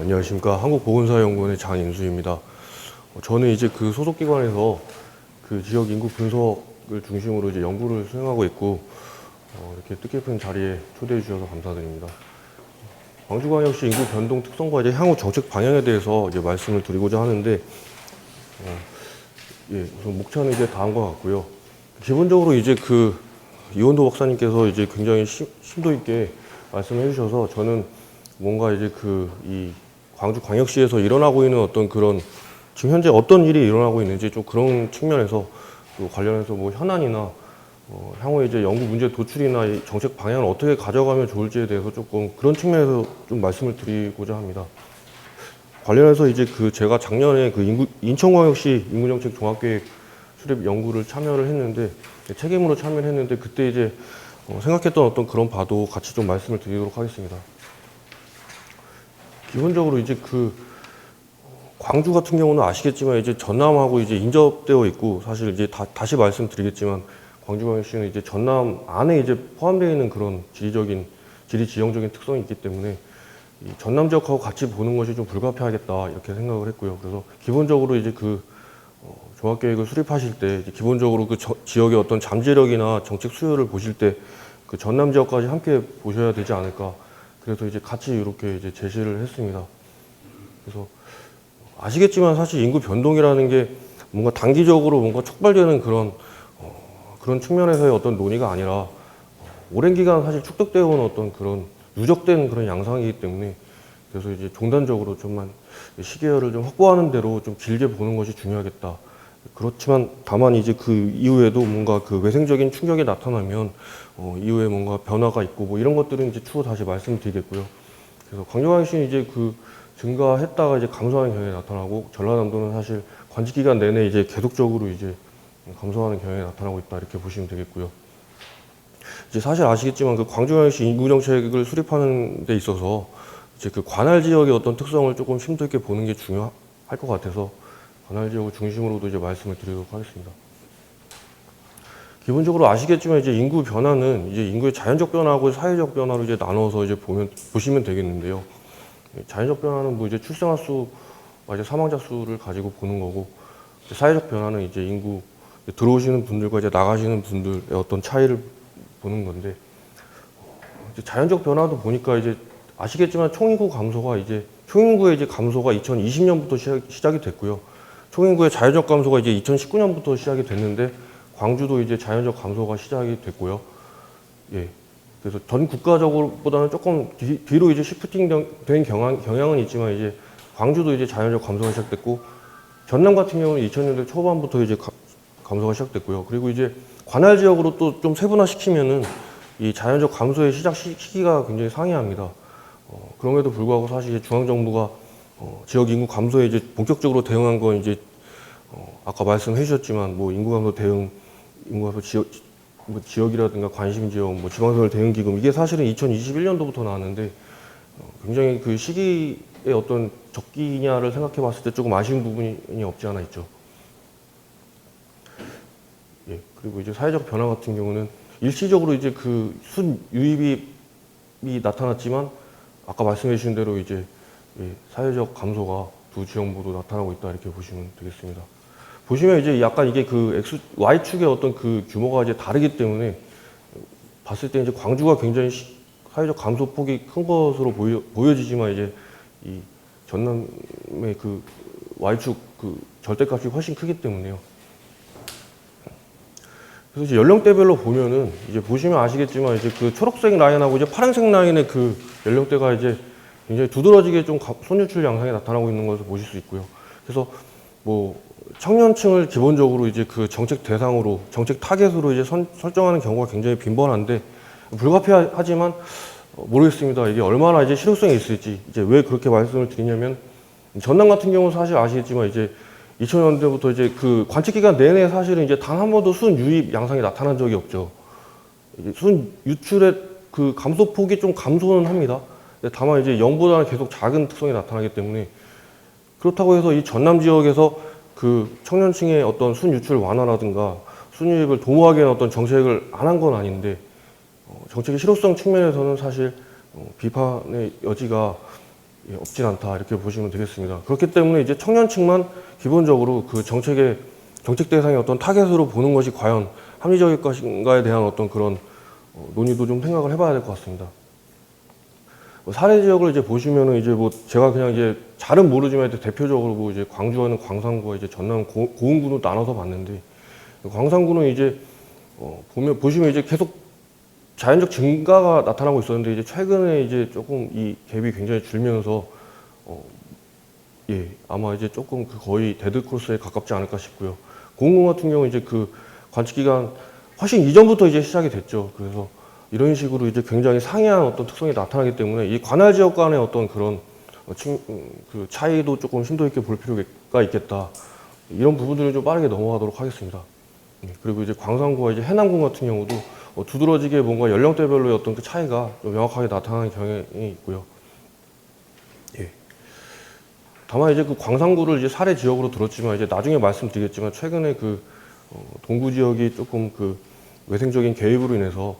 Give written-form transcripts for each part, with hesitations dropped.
안녕하십니까. 한국보건사연구원의 장인수입니다. 저는 이제 그 소속기관에서 그 지역 인구 분석을 중심으로 이제 연구를 수행하고 있고, 이렇게 뜻깊은 자리에 초대해 주셔서 감사드립니다. 광주광역시 인구 변동 특성과 이제 향후 정책 방향에 대해서 이제 말씀을 드리고자 하는데, 우선 목차는 이제 다음과 같고요. 기본적으로 이제 그 이원도 박사님께서 이제 굉장히 심도 있게 말씀해 주셔서 저는 뭔가 이제 이 광주광역시에서 일어나고 있는 어떤 그런 지금 현재 어떤 일이 일어나고 있는지 좀 그런 측면에서 또 관련해서 뭐 현안이나 향후에 이제 연구 문제 도출이나 이 정책 방향을 어떻게 가져가면 좋을지에 대해서 조금 그런 측면에서 좀 말씀을 드리고자 합니다. 관련해서 이제 제가 작년에 인천광역시 인구정책 종합계획 수립 연구를 참여를 했는데 책임으로 참여를 했는데 그때 이제 생각했던 어떤 그런 바도 같이 좀 말씀을 드리도록 하겠습니다. 기본적으로 이제 광주 같은 경우는 아시겠지만 이제 전남하고 이제 인접되어 있고 사실 이제 다시 말씀드리겠지만 광주광역시는 이제 전남 안에 이제 포함되어 있는 그런 지리지형적인 특성이 있기 때문에 이 전남 지역하고 같이 보는 것이 좀 불가피하겠다 이렇게 생각을 했고요. 그래서 기본적으로 이제 종합계획을 수립하실 때 이제 기본적으로 지역의 어떤 잠재력이나 정책 수요를 보실 때 그 전남 지역까지 함께 보셔야 되지 않을까. 그래서 이제 같이 이렇게 이제 제시를 했습니다. 그래서 아시겠지만 사실 인구 변동이라는 게 뭔가 단기적으로 뭔가 촉발되는 그런 측면에서의 어떤 논의가 아니라 오랜 기간 사실 축적되어 온 어떤 그런 누적된 그런 양상이기 때문에 그래서 이제 종단적으로 좀만 시계열을 좀 확보하는 대로 좀 길게 보는 것이 중요하겠다. 그렇지만 다만 이제 그 이후에도 뭔가 그 외생적인 충격이 나타나면 이후에 뭔가 변화가 있고 뭐 이런 것들은 이제 추후 다시 말씀드리겠고요. 그래서 광주광역시는 이제 증가했다가 이제 감소하는 경향이 나타나고 전라남도는 사실 관직 기간 내내 이제 계속적으로 이제 감소하는 경향이 나타나고 있다 이렇게 보시면 되겠고요. 이제 사실 아시겠지만 광주광역시 인구정책을 수립하는 데 있어서 이제 관할 지역의 어떤 특성을 조금 심도 있게 보는 게 중요할 것 같아서 관할 지역을 중심으로도 이제 말씀을 드리도록 하겠습니다. 기본적으로 아시겠지만 이제 인구 변화는 이제 인구의 자연적 변화하고 사회적 변화로 이제 나눠서 이제 보시면 되겠는데요. 자연적 변화는 뭐 이제 출생아 수와 이제 사망자 수를 가지고 보는 거고, 사회적 변화는 이제 인구 들어오시는 분들과 이제 나가시는 분들의 어떤 차이를 보는 건데, 이제 자연적 변화도 보니까 이제 아시겠지만 총인구의 이제 감소가 2020년부터 시작이 됐고요. 총인구의 자연적 감소가 이제 2019년부터 시작이 됐는데 광주도 이제 자연적 감소가 시작이 됐고요. 예. 그래서 전 국가적으로보다는 조금 뒤로 이제 시프팅된 경향은 있지만 이제 광주도 이제 자연적 감소가 시작됐고 전남 같은 경우는 2000년대 초반부터 이제 감소가 시작됐고요. 그리고 이제 관할 지역으로 또 좀 세분화시키면은 이 자연적 감소의 시작 시기가 굉장히 상이합니다. 그럼에도 불구하고 사실 중앙정부가 지역 인구 감소에 이제 본격적으로 대응한 건 이제 아까 말씀해 주셨지만 뭐 인구 감소 대응, 인구 감소 지역이라든가 관심 지역, 뭐 지방선거 대응 기금 이게 사실은 2021년도부터 나왔는데 굉장히 그 시기의 어떤 적기냐를 생각해 봤을 때 조금 아쉬운 부분이 없지 않아 있죠. 예, 그리고 이제 사회적 변화 같은 경우는 일시적으로 이제 순유입이 나타났지만 아까 말씀해 주신 대로 이제 사회적 감소가 두 지역 모두 나타나고 있다 이렇게 보시면 되겠습니다. 보시면 이제 약간 이게 Y축의 어떤 규모가 이제 다르기 때문에 봤을 때 이제 광주가 굉장히 사회적 감소 폭이 큰 것으로 보여지지만 이제 이 전남의 Y축 절대값이 훨씬 크기 때문에요. 그래서 이제 연령대별로 보면은 이제 보시면 아시겠지만 이제 초록색 라인하고 이제 파란색 라인의 연령대가 이제 굉장히 두드러지게 좀 손유출 양상이 나타나고 있는 것을 보실 수 있고요. 그래서 뭐 청년층을 기본적으로 이제 정책 대상으로, 정책 타겟으로 이제 설정하는 경우가 굉장히 빈번한데 불가피하지만 모르겠습니다. 이게 얼마나 이제 실효성이 있을지. 이제 왜 그렇게 말씀을 드리냐면 전남 같은 경우는 사실 아시겠지만 이제 2000년대부터 이제 관측 기간 내내 사실은 이제 단 한 번도 순 유입 양상이 나타난 적이 없죠. 순 유출의 감소폭이 좀 감소는 합니다. 다만 이제 0보다는 계속 작은 특성이 나타나기 때문에 그렇다고 해서 이 전남 지역에서 청년층의 어떤 순 유출 완화라든가 순 유입을 도모하기 위한 어떤 정책을 안 한 건 아닌데 정책의 실효성 측면에서는 사실 비판의 여지가 없진 않다 이렇게 보시면 되겠습니다. 그렇기 때문에 이제 청년층만 기본적으로 그 정책 대상의 어떤 타겟으로 보는 것이 과연 합리적일 것인가에 대한 어떤 그런 논의도 좀 생각을 해봐야 될 것 같습니다. 사례 지역을 이제 보시면은 이제 뭐 제가 그냥 이제 잘은 모르지만 대표적으로 뭐 이제 광주와는 광산구와 이제 전남 고흥군으로 나눠서 봤는데, 광산구는 이제 보시면 이제 계속 자연적 증가가 나타나고 있었는데, 이제 최근에 이제 조금 이 갭이 굉장히 줄면서 아마 이제 조금 거의 데드 크로스에 가깝지 않을까 싶고요. 고흥군 같은 경우 이제 그 관측 기간 훨씬 이전부터 이제 시작이 됐죠. 그래서 이런 식으로 이제 굉장히 상이한 어떤 특성이 나타나기 때문에 이 관할 지역 간의 어떤 그런 그 차이도 조금 심도 있게 볼 필요가 있겠다. 이런 부분들을 좀 빠르게 넘어가도록 하겠습니다. 그리고 이제 광산구와 이제 해남군 같은 경우도 두드러지게 뭔가 연령대별로의 어떤 그 차이가 좀 명확하게 나타나는 경향이 있고요. 다만 이제 그 광산구를 이제 사례 지역으로 들었지만, 이제 나중에 말씀드리겠지만, 최근에 그 동구 지역이 조금 그 외생적인 개입으로 인해서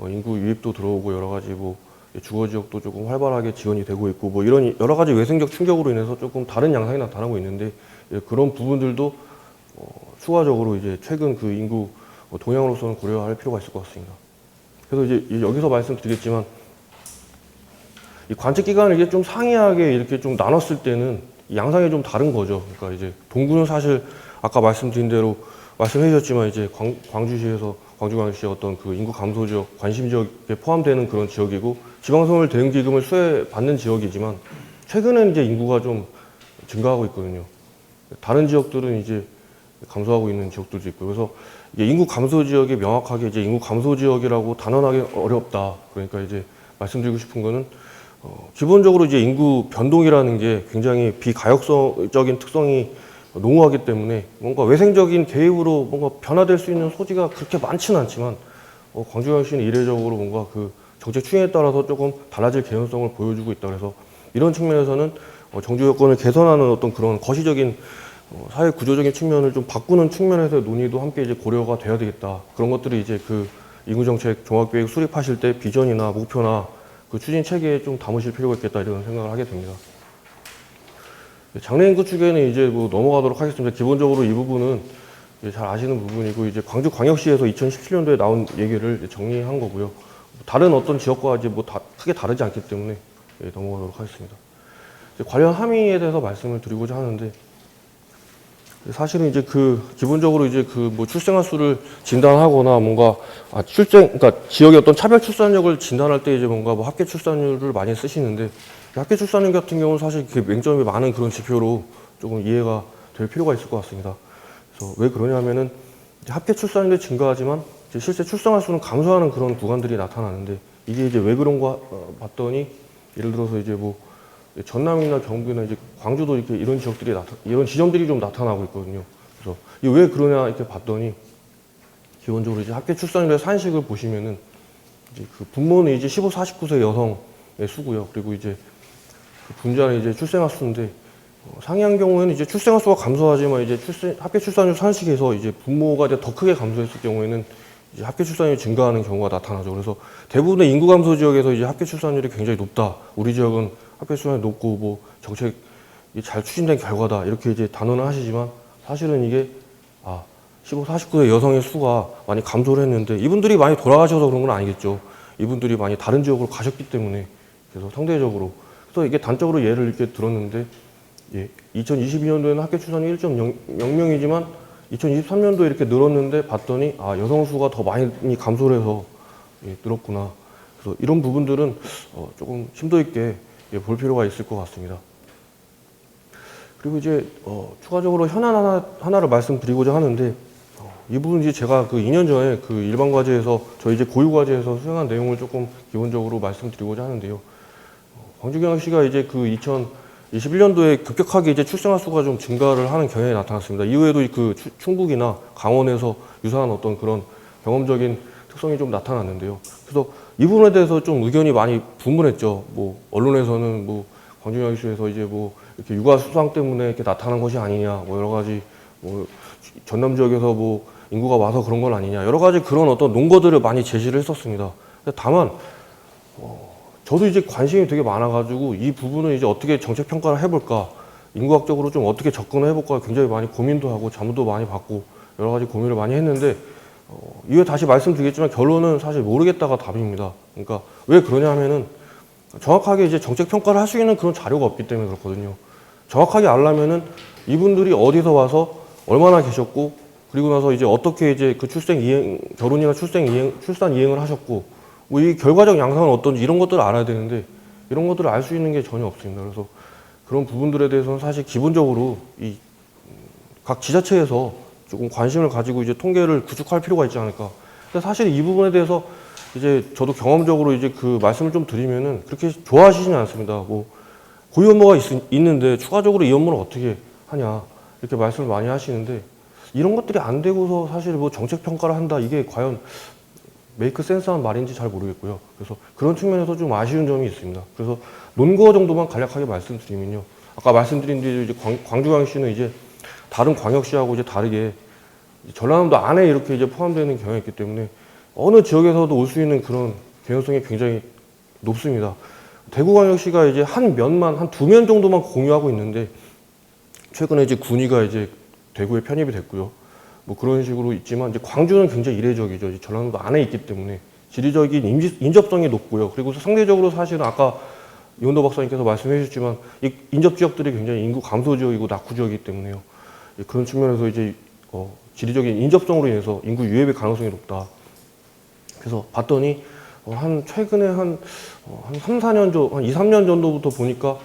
인구 유입도 들어오고 여러 가지 뭐 주거 지역도 조금 활발하게 지원이 되고 있고 뭐 이런 여러 가지 외생적 충격으로 인해서 조금 다른 양상이 나타나고 있는데, 그런 부분들도 추가적으로 이제 최근 그 인구 동향으로서는 고려할 필요가 있을 것 같습니다. 그래서 이제 여기서 말씀드리겠지만, 이 관측 기간을 이게 좀 상이하게 이렇게 좀 나눴을 때는 양상이 좀 다른 거죠. 그러니까 이제 동구는 사실 아까 말씀드린 대로 말씀해 주셨지만, 이제 광주시에서 광주광역시의 어떤 그 인구 감소 지역, 관심 지역에 포함되는 그런 지역이고, 지방소멸 대응 기금을 수혜받는 지역이지만, 최근에는 이제 인구가 좀 증가하고 있거든요. 다른 지역들은 이제 감소하고 있는 지역들도 있고, 그래서 이게 인구 감소 지역이 명확하게 이제 인구 감소 지역이라고 단언하기 어렵다. 그러니까 이제 말씀드리고 싶은 거는, 기본적으로 이제 인구 변동이라는 게 굉장히 비가역적인 특성이 농후하기 때문에 뭔가 외생적인 개입으로 뭔가 변화될 수 있는 소지가 그렇게 많지는 않지만, 광주광역시는 이례적으로 뭔가 그 정책 추진에 따라서 조금 달라질 개연성을 보여주고 있다. 그래서 이런 측면에서는 정주 여건을 개선하는 어떤 그런 거시적인 사회 구조적인 측면을 좀 바꾸는 측면에서의 논의도 함께 이제 고려가 돼야 되겠다. 그런 것들이 이제 그 인구정책 종합계획 수립하실 때 비전이나 목표나 그 추진 체계에 좀 담으실 필요가 있겠다, 이런 생각을 하게 됩니다. 장래 인구 추계는 이제 뭐 넘어가도록 하겠습니다. 기본적으로 이 부분은 잘 아시는 부분이고, 이제 광주광역시에서 2017년도에 나온 얘기를 정리한 거고요. 다른 어떤 지역과 이제 뭐 크게 다르지 않기 때문에 넘어가도록 하겠습니다. 관련 함의에 대해서 말씀을 드리고자 하는데, 사실은 이제 기본적으로 이제 뭐 출생아 수를 진단하거나 뭔가 그러니까 지역의 어떤 차별 출산력을 진단할 때 이제 뭔가 뭐 합계 출산율을 많이 쓰시는데, 합계 출산율 같은 경우는 사실 맹점이 많은 그런 지표로 조금 이해가 될 필요가 있을 것 같습니다. 그래서 왜 그러냐면은, 합계 출산율이 증가하지만 이제 실제 출생아 수는 감소하는 그런 구간들이 나타나는데, 이게 이제 왜 그런가 봤더니, 예를 들어서 이제 뭐 전남이나 경북이나 이제 광주도 이렇게 이런 지역들이 이런 지점들이 좀 나타나고 있거든요. 그래서 이게 왜 그러냐 이렇게 봤더니, 기본적으로 이제 합계 출산율의 산식을 보시면은, 이제 그 분모는 이제 15, 49세 여성의 수고요. 그리고 이제 그 분자는 이제 출생아 수인데, 상이한 경우에는 이제 출생아 수가 감소하지만 이제 합계 출산율 산식에서 이제 분모가 이제 더 크게 감소했을 경우에는 이제 합계 출산율이 증가하는 경우가 나타나죠. 그래서 대부분의 인구 감소 지역에서 이제 합계 출산율이 굉장히 높다. 우리 지역은 합계 출산율이 높고 뭐 정책이 잘 추진된 결과다. 이렇게 이제 단언을 하시지만, 사실은 이게 15, 49세 여성의 수가 많이 감소를 했는데, 이분들이 많이 돌아가셔서 그런 건 아니겠죠. 이분들이 많이 다른 지역으로 가셨기 때문에, 그래서 상대적으로. 그래서 이게 단적으로 예를 이렇게 들었는데, 2022년도에는 합계 출산이 1.0명이지만 2023년도에 이렇게 늘었는데 봤더니 여성 수가 더 많이 감소를 해서 늘었구나. 그래서 이런 부분들은 조금 심도 있게 볼 필요가 있을 것 같습니다. 그리고 이제 추가적으로 현안 하나를 말씀드리고자 하는데, 이 부분 이제 제가 그 2년 전에 그 일반 과제에서 저희 이제 고유 과제에서 수행한 내용을 조금 기본적으로 말씀드리고자 하는데요. 광주광역시가 이제 그 2021년도에 급격하게 이제 출생아 수가 좀 증가를 하는 경향이 나타났습니다. 이후에도 그 충북이나 강원에서 유사한 어떤 그런 경험적인 특성이 좀 나타났는데요. 그래서 이 부분에 대해서 좀 의견이 많이 분분했죠. 뭐 언론에서는 뭐 광주광역시에서 이제 뭐 이렇게 육아 수상 때문에 이렇게 나타난 것이 아니냐, 뭐 여러 가지 뭐 전남 지역에서 뭐 인구가 와서 그런 건 아니냐, 여러 가지 그런 어떤 논거들을 많이 제시를 했었습니다. 다만 저도 이제 관심이 되게 많아가지고 이 부분을 이제 어떻게 정책 평가를 해볼까, 인구학적으로 좀 어떻게 접근을 해볼까 굉장히 많이 고민도 하고 자문도 많이 받고 여러 가지 고민을 많이 했는데 이후에 다시 말씀드리겠지만 결론은 사실 모르겠다가 답입니다. 그러니까 왜 그러냐면은 정확하게 이제 정책 평가를 할 수 있는 그런 자료가 없기 때문에 그렇거든요. 정확하게 알려면은 이분들이 어디서 와서 얼마나 계셨고 그리고 나서 이제 어떻게 이제 그 출생 이행, 결혼이나 출산 이행을 하셨고 뭐 이 결과적 양상은 어떤지 이런 것들을 알아야 되는데 이런 것들을 알 수 있는 게 전혀 없습니다. 그래서 그런 부분들에 대해서는 사실 기본적으로 이 각 지자체에서 조금 관심을 가지고 이제 통계를 구축할 필요가 있지 않을까. 근데 사실 이 부분에 대해서 이제 저도 경험적으로 이제 그 말씀을 좀 드리면은 그렇게 좋아하시지는 않습니다. 뭐 고유 업무가 있는데 추가적으로 이 업무를 어떻게 하냐 이렇게 말씀을 많이 하시는데 이런 것들이 안 되고서 사실 뭐 정책 평가를 한다 이게 과연 메이크 센스한 말인지 잘 모르겠고요. 그래서 그런 측면에서 좀 아쉬운 점이 있습니다. 그래서 논거 정도만 간략하게 말씀드리면요. 아까 말씀드린 대로 이제 광주광역시는 이제 다른 광역시하고 이제 다르게 전라남도 안에 이렇게 이제 포함되는 경향이 있기 때문에 어느 지역에서도 올 수 있는 그런 개연성이 굉장히 높습니다. 대구광역시가 이제 한 면만, 한 두 면 정도만 공유하고 있는데 최근에 이제 군위가 이제 대구에 편입이 됐고요. 뭐 그런 식으로 있지만 이제 광주는 굉장히 이례적이죠. 이제 전라남도 안에 있기 때문에 지리적인 인접성이 높고요. 그리고 상대적으로 사실은 아까 이원도 박사님께서 말씀해 주셨지만 이 인접 지역들이 굉장히 인구 감소 지역이고 낙후 지역이기 때문에요. 그런 측면에서 이제 지리적인 인접성으로 인해서 인구 유입의 가능성이 높다. 그래서 봤더니 한 최근에 한 3, 4년 전, 한 2, 3년 정도부터 보니까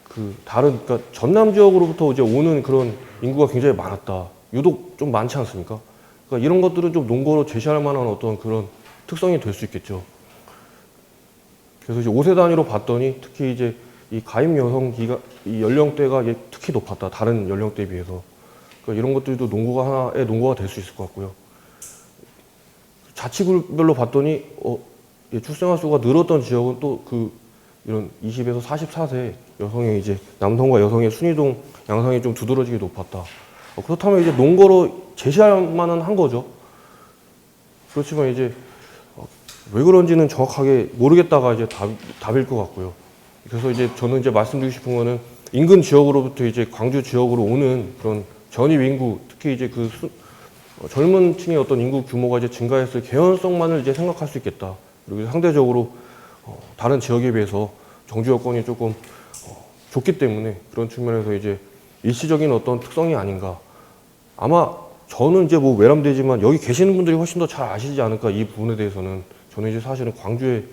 그 다른 그러니까 전남 지역으로부터 이제 오는 그런 인구가 굉장히 많았다. 유독 좀 많지 않습니까? 그러니까 이런 것들은 좀 논거로 제시할 만한 어떤 그런 특성이 될 수 있겠죠. 그래서 이제 5세 단위로 봤더니 특히 이제 이 가입 여성 이 연령대가 특히 높았다. 다른 연령대에 비해서. 그러니까 이런 것들도 하나의 논거가 될 수 있을 것 같고요. 자치구별로 봤더니 출생아 수가 늘었던 지역은 또 이런 20에서 44세 여성의 이제 남성과 여성의 순이동 양상이 좀 두드러지게 높았다. 그렇다면 이제 논거로 제시할 만은 한 거죠. 그렇지만 이제 왜 그런지는 정확하게 모르겠다가 이제 답일 것 같고요. 그래서 이제 저는 이제 말씀드리고 싶은 거는 인근 지역으로부터 이제 광주 지역으로 오는 그런 전입 인구, 특히 이제 젊은 층의 어떤 인구 규모가 이제 증가했을 개연성만을 이제 생각할 수 있겠다. 그리고 상대적으로 다른 지역에 비해서 정주 여건이 조금 좋기 때문에 그런 측면에서 이제 일시적인 어떤 특성이 아닌가. 아마 저는 이제 뭐 외람되지만 여기 계시는 분들이 훨씬 더 잘 아시지 않을까 이 부분에 대해서는. 저는 이제 사실은 광주에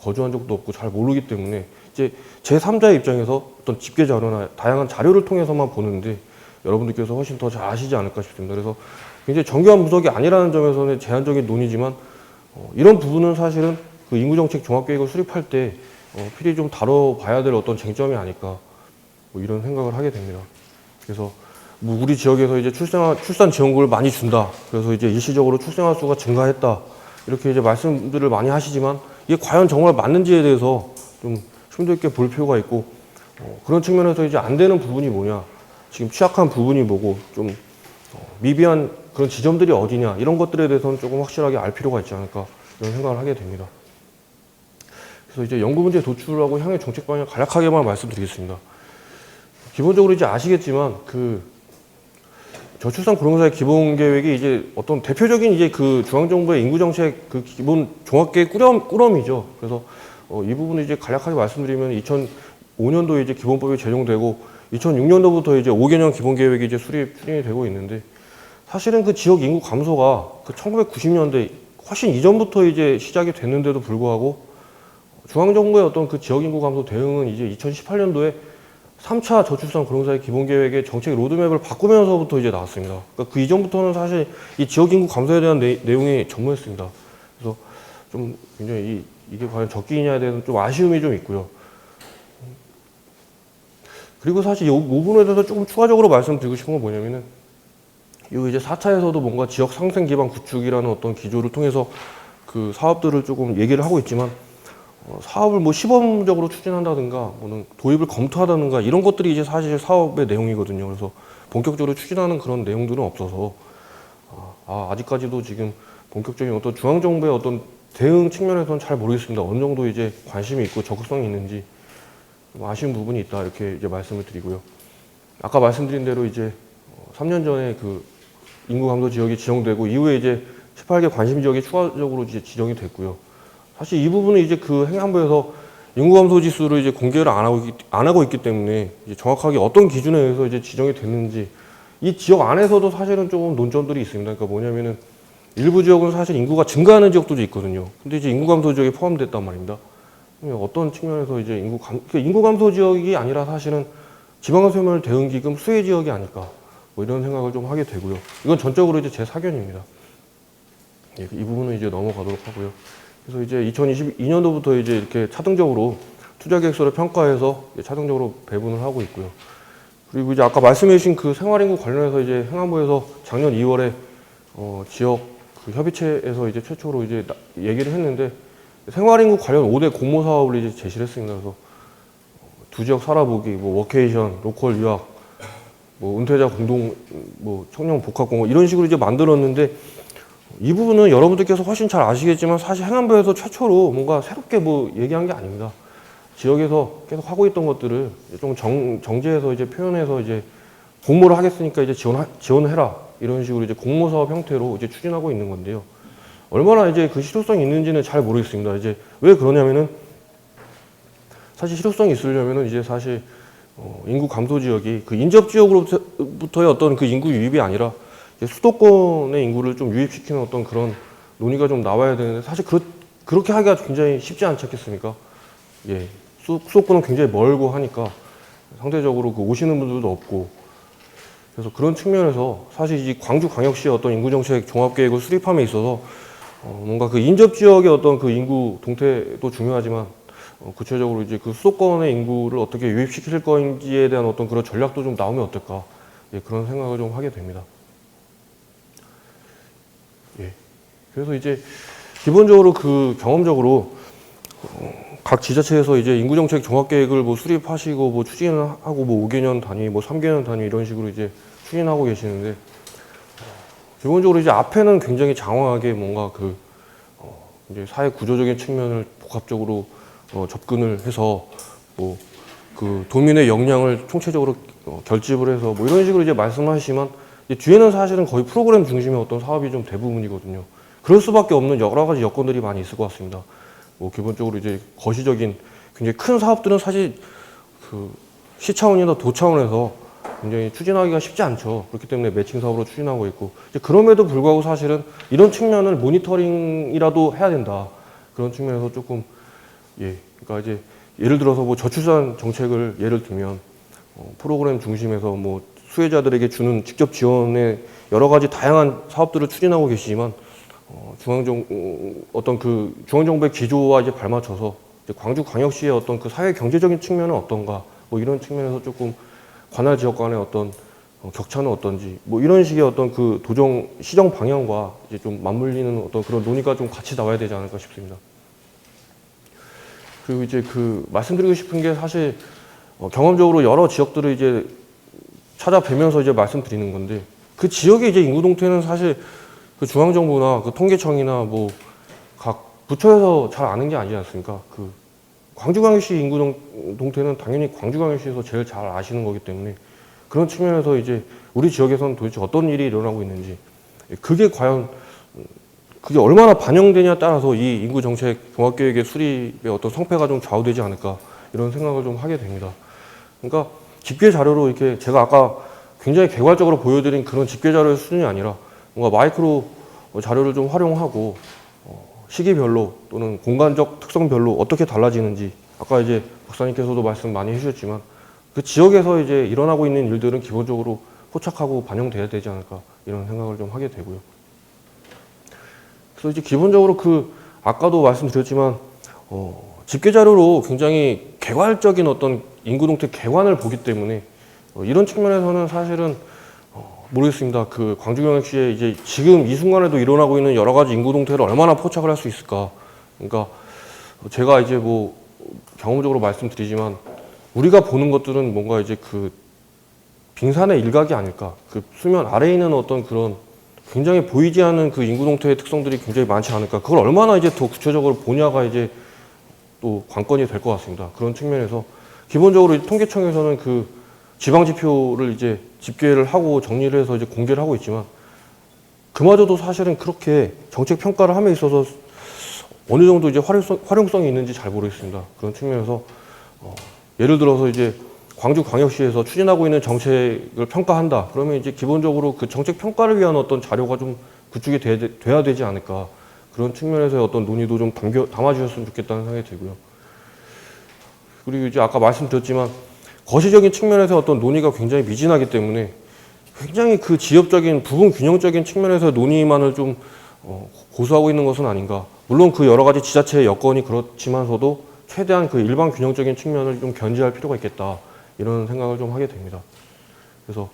거주한 적도 없고 잘 모르기 때문에 이제 제3자의 입장에서 어떤 집계 자료나 다양한 자료를 통해서만 보는데 여러분들께서 훨씬 더 잘 아시지 않을까 싶습니다. 그래서 굉장히 정교한 분석이 아니라는 점에서는 제한적인 논의지만 이런 부분은 사실은 그 인구정책 종합계획을 수립할 때 필히 좀 다뤄봐야 될 어떤 쟁점이 아닐까 뭐 이런 생각을 하게 됩니다. 그래서 뭐 우리 지역에서 이제 출산 지원금을 많이 준다. 그래서 이제 일시적으로 출생아 수가 증가했다. 이렇게 이제 말씀들을 많이 하시지만 이게 과연 정말 맞는지에 대해서 좀 심도 있게 볼 필요가 있고 그런 측면에서 이제 안 되는 부분이 뭐냐. 지금 취약한 부분이 뭐고 좀 미비한 그런 지점들이 어디냐. 이런 것들에 대해서는 조금 확실하게 알 필요가 있지 않을까 이런 생각을 하게 됩니다. 그래서 이제 연구 문제 도출하고 향후 정책 방향 간략하게만 말씀드리겠습니다. 기본적으로 이제 아시겠지만 저출산 고령사회 기본 계획이 이제 어떤 대표적인 이제 그 중앙정부의 인구정책 그 기본 종합계획 꾸러미죠. 그래서 이 부분을 이제 간략하게 말씀드리면 2005년도에 이제 기본법이 제정되고 2006년도부터 이제 5개년 기본 계획이 이제 추진이 되고 있는데 사실은 그 지역 인구 감소가 그 1990년대 훨씬 이전부터 이제 시작이 됐는데도 불구하고 중앙정부의 어떤 그 지역 인구 감소 대응은 이제 2018년도에 3차 저출산 고령사회 기본계획의 정책 로드맵을 바꾸면서부터 이제 나왔습니다. 그러니까 그 이전부터는 사실 이 지역 인구 감소에 대한 내용이 전무했습니다. 그래서 좀 굉장히 이게 과연 적기이냐에 대해서는 좀 아쉬움이 좀 있고요. 그리고 사실 이 부분에 대해서 조금 추가적으로 말씀드리고 싶은 건 뭐냐면은 이 이제 4차에서도 뭔가 지역 상생 기반 구축이라는 어떤 기조를 통해서 그 사업들을 조금 얘기를 하고 있지만 사업을 뭐 시범적으로 추진한다든가 뭐는 도입을 검토하다든가 이런 것들이 이제 사실 사업의 내용이거든요. 그래서 본격적으로 추진하는 그런 내용들은 없어서 아직까지도 지금 본격적인 어떤 중앙정부의 어떤 대응 측면에서는 잘 모르겠습니다. 어느 정도 이제 관심이 있고 적극성이 있는지 좀 아쉬운 부분이 있다 이렇게 이제 말씀을 드리고요. 아까 말씀드린 대로 이제 3년 전에 그 인구 감소 지역이 지정되고 이후에 이제 18개 관심 지역이 추가적으로 이제 지정이 됐고요. 사실 이 부분은 이제 그 행안부에서 인구 감소 지수를 이제 공개를 안 하고 있기 때문에 이제 정확하게 어떤 기준에 의해서 이제 지정이 됐는지 이 지역 안에서도 사실은 조금 논점들이 있습니다. 그러니까 뭐냐면은 일부 지역은 사실 인구가 증가하는 지역도 있거든요. 근데 이제 인구 감소 지역에 포함됐단 말입니다. 어떤 측면에서 이제 그러니까 인구 감소 지역이 아니라 사실은 지방소멸 대응기금 수혜 지역이 아닐까 뭐 이런 생각을 좀 하게 되고요. 이건 전적으로 이제 제 사견입니다. 예, 이 부분은 이제 넘어가도록 하고요. 그래서 이제 2022년도부터 이제 이렇게 차등적으로 투자 계획서를 평가해서 차등적으로 배분을 하고 있고요. 그리고 이제 아까 말씀해 주신 그 생활인구 관련해서 이제 행안부에서 작년 2월에 지역 그 협의체에서 이제 최초로 이제 얘기를 했는데 생활인구 관련 5대 공모 사업을 이제 제시를 했습니다. 그래서 두 지역 살아보기, 뭐 워케이션, 로컬 유학, 뭐 은퇴자 공동, 뭐 청년 복합 공모 이런 식으로 이제 만들었는데 이 부분은 여러분들께서 훨씬 잘 아시겠지만 사실 행안부에서 최초로 뭔가 새롭게 뭐 얘기한 게 아닙니다. 지역에서 계속 하고 있던 것들을 좀 정제해서 이제 표현해서 이제 공모를 하겠으니까 이제 지원해라 이런 식으로 이제 공모 사업 형태로 이제 추진하고 있는 건데요. 얼마나 이제 그 실효성이 있는지는 잘 모르겠습니다. 이제 왜 그러냐면은 사실 실효성이 있으려면은 이제 사실 인구 감소 지역이 그 인접 지역으로부터의 어떤 그 인구 유입이 아니라 수도권의 인구를 좀 유입시키는 어떤 그런 논의가 좀 나와야 되는데 사실 그렇게 하기가 굉장히 쉽지 않지 않겠습니까? 예, 수도권은 굉장히 멀고 하니까 상대적으로 그 오시는 분들도 없고 그래서 그런 측면에서 사실 이 광주광역시의 어떤 인구정책 종합계획을 수립함에 있어서 뭔가 그 인접 지역의 어떤 그 인구 동태도 중요하지만 구체적으로 이제 그 수도권의 인구를 어떻게 유입시킬 건지에 대한 어떤 그런 전략도 좀 나오면 어떨까 예, 그런 생각을 좀 하게 됩니다. 예, 그래서 이제 기본적으로 그 경험적으로 각 지자체에서 이제 인구정책 종합계획을 뭐 수립하시고 뭐 추진하고 뭐 5개년 단위, 뭐 3개년 단위 이런 식으로 이제 추진하고 계시는데 기본적으로 이제 앞에는 굉장히 장황하게 뭔가 그 이제 사회 구조적인 측면을 복합적으로 접근을 해서 뭐 그 도민의 역량을 총체적으로 결집을 해서 뭐 이런 식으로 이제 말씀하시지만 이제 뒤에는 사실은 거의 프로그램 중심의 어떤 사업이 좀 대부분이거든요. 그럴 수밖에 없는 여러 가지 여건들이 많이 있을 것 같습니다. 뭐 기본적으로 이제 거시적인 굉장히 큰 사업들은 사실 그 시 차원이나 도 차원에서 굉장히 추진하기가 쉽지 않죠. 그렇기 때문에 매칭 사업으로 추진하고 있고 이제 그럼에도 불구하고 사실은 이런 측면을 모니터링이라도 해야 된다. 그런 측면에서 조금 예, 그러니까 이제 예를 들어서 뭐 저출산 정책을 예를 들면 프로그램 중심에서 뭐 수혜자들에게 주는 직접 지원의 여러 가지 다양한 사업들을 추진하고 계시지만 어떤 그 중앙정부의 기조와 이제 발맞춰서 이제 광주광역시의 어떤 그 사회 경제적인 측면은 어떤가 뭐 이런 측면에서 조금 관할 지역 간의 어떤 격차는 어떤지 뭐 이런 식의 어떤 그 시정 방향과 이제 좀 맞물리는 어떤 그런 논의가 좀 같이 나와야 되지 않을까 싶습니다. 그리고 이제 그 말씀드리고 싶은 게 사실 경험적으로 여러 지역들을 이제 찾아뵈면서 이제 말씀드리는 건데 그 지역의 이제 인구 동태는 사실 그 중앙정부나 그 통계청이나 뭐 각 부처에서 잘 아는 게 아니지 않습니까? 그 광주광역시 인구 동태는 당연히 광주광역시에서 제일 잘 아시는 거기 때문에 그런 측면에서 이제 우리 지역에서는 도대체 어떤 일이 일어나고 있는지 그게 과연 그게 얼마나 반영되냐에 따라서 이 인구정책 종합계획의 수립의 어떤 성패가 좀 좌우되지 않을까 이런 생각을 좀 하게 됩니다. 그러니까 집계 자료로 이렇게 제가 아까 굉장히 개괄적으로 보여드린 그런 집계 자료의 수준이 아니라 뭔가 마이크로 자료를 좀 활용하고 시기별로 또는 공간적 특성별로 어떻게 달라지는지 아까 이제 박사님께서도 말씀 많이 해주셨지만 그 지역에서 이제 일어나고 있는 일들은 기본적으로 포착하고 반영돼야 되지 않을까 이런 생각을 좀 하게 되고요. 그래서 이제 기본적으로 그 아까도 말씀드렸지만 집계 자료로 굉장히 개괄적인 어떤 인구 동태 개관을 보기 때문에 이런 측면에서는 사실은 모르겠습니다. 그 광주광역시에 이제 지금 이 순간에도 일어나고 있는 여러 가지 인구 동태를 얼마나 포착을 할 수 있을까. 그러니까 제가 이제 뭐 경험적으로 말씀드리지만 우리가 보는 것들은 뭔가 이제 그 빙산의 일각이 아닐까. 그 수면 아래에 있는 어떤 그런 굉장히 보이지 않는 그 인구 동태의 특성들이 굉장히 많지 않을까. 그걸 얼마나 이제 더 구체적으로 보냐가 이제 또 관건이 될 것 같습니다. 그런 측면에서 기본적으로 이 통계청에서는 그 지방 지표를 이제 집계를 하고 정리를 해서 이제 공개를 하고 있지만 그마저도 사실은 그렇게 정책 평가를 함에 있어서 어느 정도 이제 활용성이 있는지 잘 모르겠습니다. 그런 측면에서 예를 들어서 이제 광주광역시에서 추진하고 있는 정책을 평가한다. 그러면 이제 기본적으로 그 정책 평가를 위한 어떤 자료가 좀 구축이 돼야 되지 않을까. 그런 측면에서의 어떤 논의도 좀 담아주셨으면 좋겠다는 생각이 들고요. 그리고 이제 아까 말씀드렸지만 거시적인 측면에서 어떤 논의가 굉장히 미진하기 때문에 굉장히 그 지역적인 부분 균형적인 측면에서 논의만을 좀 고수하고 있는 것은 아닌가. 물론 그 여러 가지 지자체의 여건이 그렇지만서도 최대한 그 일반 균형적인 측면을 좀 견지할 필요가 있겠다. 이런 생각을 좀 하게 됩니다. 그래서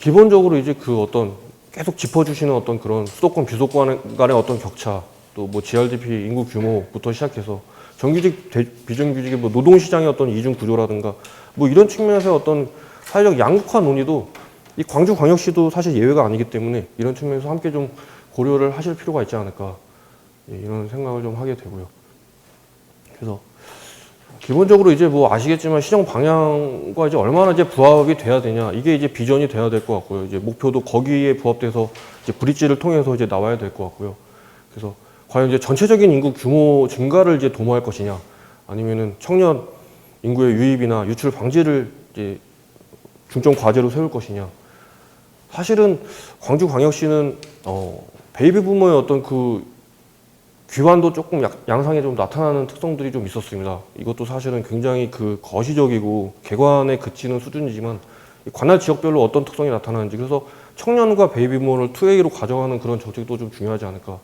기본적으로 이제 그 어떤 계속 짚어주시는 어떤 그런 수도권, 비수도권 간의 어떤 격차, 또 뭐 GRDP 인구 규모부터 시작해서 정규직, 비정규직의 뭐 노동시장의 어떤 이중 구조라든가 뭐 이런 측면에서 어떤 사회적 양극화 논의도 이 광주광역시도 사실 예외가 아니기 때문에 이런 측면에서 함께 좀 고려를 하실 필요가 있지 않을까 이런 생각을 좀 하게 되고요. 그래서 기본적으로 이제 뭐 아시겠지만 시정 방향과 이제 얼마나 이제 부합이 돼야 되냐 이게 이제 비전이 돼야 될 것 같고요. 이제 목표도 거기에 부합돼서 이제 브릿지를 통해서 이제 나와야 될 것 같고요. 그래서 과연 이제 전체적인 인구 규모 증가를 이제 도모할 것이냐 아니면은 청년 인구의 유입이나 유출 방지를 이제 중점 과제로 세울 것이냐. 사실은 광주광역시는 베이비 부모의 어떤 그 귀환도 조금 양상에 좀 나타나는 특성들이 좀 있었습니다. 이것도 사실은 굉장히 그 거시적이고 객관에 그치는 수준이지만 관할 지역별로 어떤 특성이 나타나는지 그래서 청년과 베이비 부모를 2A로 가져가는 그런 정책도 좀 중요하지 않을까.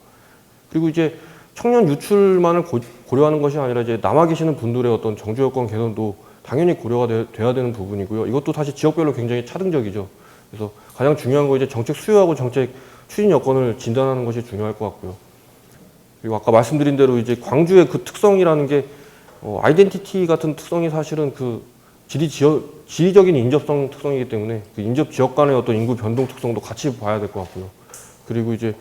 그리고 이제 청년 유출만을 고려하는 것이 아니라 이제 남아 계시는 분들의 어떤 정주 여건 개선도 당연히 고려가 돼야 되는 부분이고요. 이것도 사실 지역별로 굉장히 차등적이죠. 그래서 가장 중요한 거 이제 정책 수요하고 정책 추진 여건을 진단하는 것이 중요할 것 같고요. 그리고 아까 말씀드린 대로 이제 광주의 그 특성이라는 게 아이덴티티 같은 특성이 사실은 그 지리적인 인접성 특성이기 때문에 그 인접 지역 간의 어떤 인구 변동 특성도 같이 봐야 될 것 같고요. 그리고 이제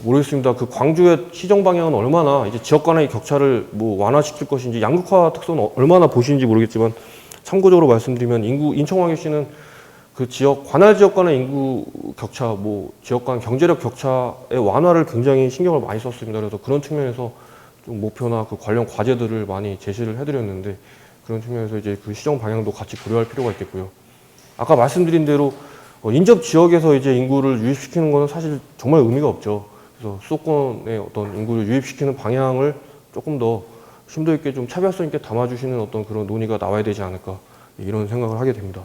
모르겠습니다. 그 광주의 시정 방향은 얼마나 이제 지역 간의 격차를 뭐 완화시킬 것인지 양극화 특성은 얼마나 보시는지 모르겠지만 참고적으로 말씀드리면 인천광역시는 그 지역 관할 지역 간의 인구 격차, 뭐 지역 간 경제력 격차의 완화를 굉장히 신경을 많이 썼습니다. 그래서 그런 측면에서 좀 목표나 그 관련 과제들을 많이 제시를 해드렸는데 그런 측면에서 이제 그 시정 방향도 같이 고려할 필요가 있겠고요. 아까 말씀드린 대로 인접 지역에서 이제 인구를 유입시키는 것은 사실 정말 의미가 없죠. 그래서 수도권의 어떤 인구를 유입시키는 방향을 조금 더 심도 있게 좀 차별성 있게 담아주시는 어떤 그런 논의가 나와야 되지 않을까 이런 생각을 하게 됩니다.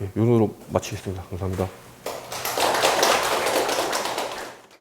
이 논의로 마치겠습니다. 감사합니다.